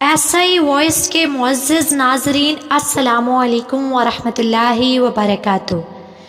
ایسا ہی وائس کے معزز ناظرین، السلام علیکم ورحمۃ اللہ وبرکاتہ۔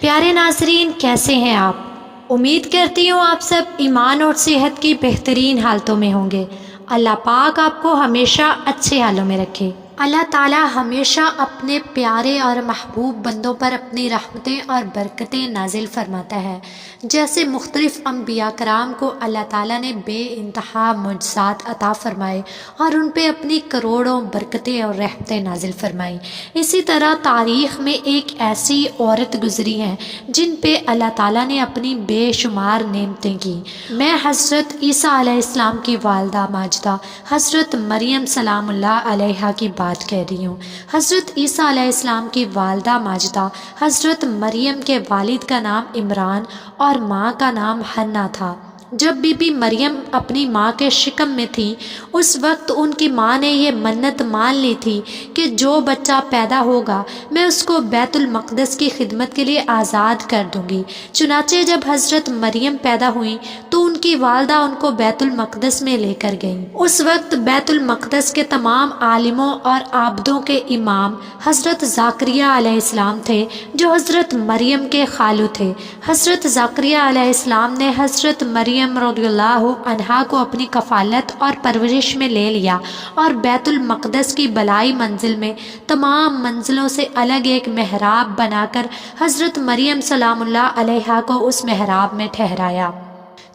پیارے ناظرین، کیسے ہیں آپ؟ امید کرتی ہوں آپ سب ایمان اور صحت کی بہترین حالتوں میں ہوں گے۔ اللہ پاک آپ کو ہمیشہ اچھے حالوں میں رکھے۔ اللہ تعالیٰ ہمیشہ اپنے پیارے اور محبوب بندوں پر اپنی رحمتیں اور برکتیں نازل فرماتا ہے۔ جیسے مختلف انبیاء کرام کو اللہ تعالیٰ نے بے انتہا معجزات عطا فرمائے اور ان پہ اپنی کروڑوں برکتیں اور رحمتیں نازل فرمائیں، اسی طرح تاریخ میں ایک ایسی عورت گزری ہیں جن پہ اللہ تعالیٰ نے اپنی بے شمار نعمتیں کی۔ میں حضرت عیسیٰ علیہ السلام کی والدہ ماجدہ حضرت مریم سلام اللہ علیہا کی بات کہہ رہی ہوں۔ حضرت عیسیٰ علیہ السلام کی والدہ ماجدہ حضرت مریم کے والد کا نام عمران اور ماں کا نام حنا تھا۔ جب بی بی مریم اپنی ماں کے شکم میں تھی، اس وقت ان کی ماں نے یہ منت مان لی تھی کہ جو بچہ پیدا ہوگا میں اس کو بیت المقدس کی خدمت کے لیے آزاد کر دوں گی۔ چنانچہ جب حضرت مریم پیدا ہوئیں تو ان کی والدہ ان کو بیت المقدس میں لے کر گئیں۔ اس وقت بیت المقدس کے تمام عالموں اور عابدوں کے امام حضرت زکریہ علیہ السلام تھے، جو حضرت مریم کے خالو تھے۔ حضرت زکریہ علیہ السلام نے حضرت مریم رضی اللہ عنہا کو اپنی کفالت اور پرورش میں لے لیا اور بیت المقدس کی بالائی منزل میں تمام منزلوں سے الگ ایک محراب بنا کر حضرت مریم سلام اللہ علیہا کو اس محراب میں ٹھہرایا۔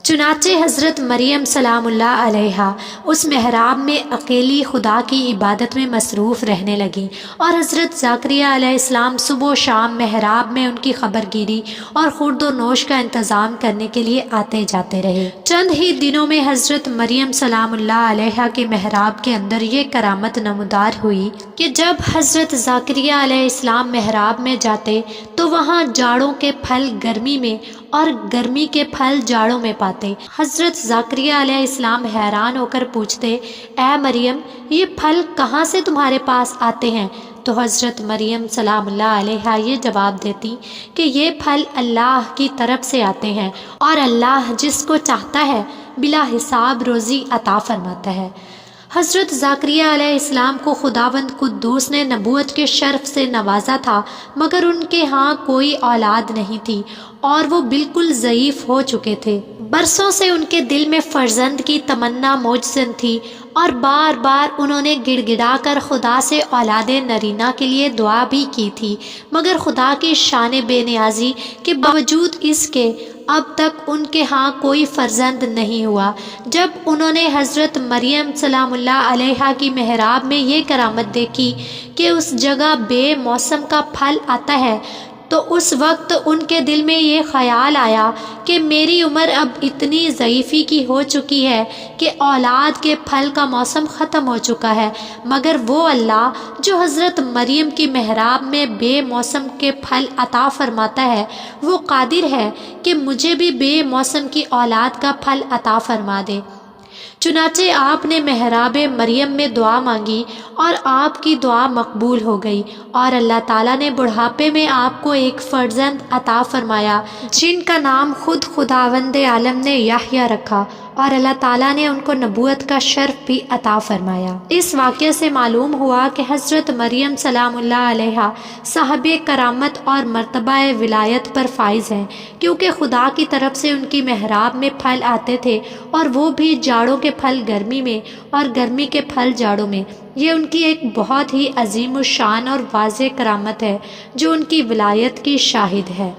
چنانچہ حضرت مریم سلام اللہ علیہا اس محراب میں اکیلی خدا کی عبادت میں مصروف رہنے لگیں، اور حضرت زکریہ علیہ السلام صبح و شام محراب میں ان کی خبر گیری اور خورد و نوش کا انتظام کرنے کے لیے آتے جاتے رہے۔ چند ہی دنوں میں حضرت مریم سلام اللہ علیہا کے محراب کے اندر یہ کرامت نمودار ہوئی کہ جب حضرت زکریہ علیہ السلام محراب میں جاتے تو وہاں جاڑوں کے پھل گرمی میں اور گرمی کے پھل جاڑوں میں پاتے۔ حضرت زکریہ علیہ السلام حیران ہو کر پوچھتے، اے مریم، یہ پھل کہاں سے تمہارے پاس آتے ہیں؟ تو حضرت مریم سلام اللہ علیہا یہ جواب دیتی کہ یہ پھل اللہ کی طرف سے آتے ہیں، اور اللہ جس کو چاہتا ہے بلا حساب روزی عطا فرماتا ہے۔ حضرت زکریہ علیہ السلام کو خداوند قدوس نے نبوت کے شرف سے نوازا تھا، مگر ان کے ہاں کوئی اولاد نہیں تھی اور وہ بالکل ضعیف ہو چکے تھے۔ برسوں سے ان کے دل میں فرزند کی تمنا موجزن تھی، اور بار بار انہوں نے گڑ گڑا کر خدا سے اولاد نرینہ کے لیے دعا بھی کی تھی، مگر خدا کی شان بے نیازی کے باوجود اس کے اب تک ان کے ہاں کوئی فرزند نہیں ہوا۔ جب انہوں نے حضرت مریم سلام اللہ علیہا کی محراب میں یہ کرامت دیکھی کہ اس جگہ بے موسم کا پھل آتا ہے، تو اس وقت ان کے دل میں یہ خیال آیا کہ میری عمر اب اتنی ضعیفی کی ہو چکی ہے کہ اولاد کے پھل کا موسم ختم ہو چکا ہے، مگر وہ اللہ جو حضرت مریم کی محراب میں بے موسم کے پھل عطا فرماتا ہے، وہ قادر ہے کہ مجھے بھی بے موسم کی اولاد کا پھل عطا فرما دے۔ چنانچہ آپ نے محراب مریم میں دعا مانگی اور آپ کی دعا مقبول ہو گئی، اور اللہ تعالیٰ نے بڑھاپے میں آپ کو ایک فرزند عطا فرمایا جن کا نام خود خداوند عالم نے یحییٰ رکھا، اور اللہ تعالیٰ نے ان کو نبوت کا شرف بھی عطا فرمایا۔ اس واقعے سے معلوم ہوا کہ حضرت مریم سلام اللہ علیہا صاحب کرامت اور مرتبہ ولایت پر فائز ہیں، کیونکہ خدا کی طرف سے ان کی محراب میں پھل آتے تھے، اور وہ بھی جاڑوں کے پھل گرمی میں اور گرمی کے پھل جاڑوں میں۔ یہ ان کی ایک بہت ہی عظیم الشان اور واضح کرامت ہے جو ان کی ولایت کی شاہد ہے۔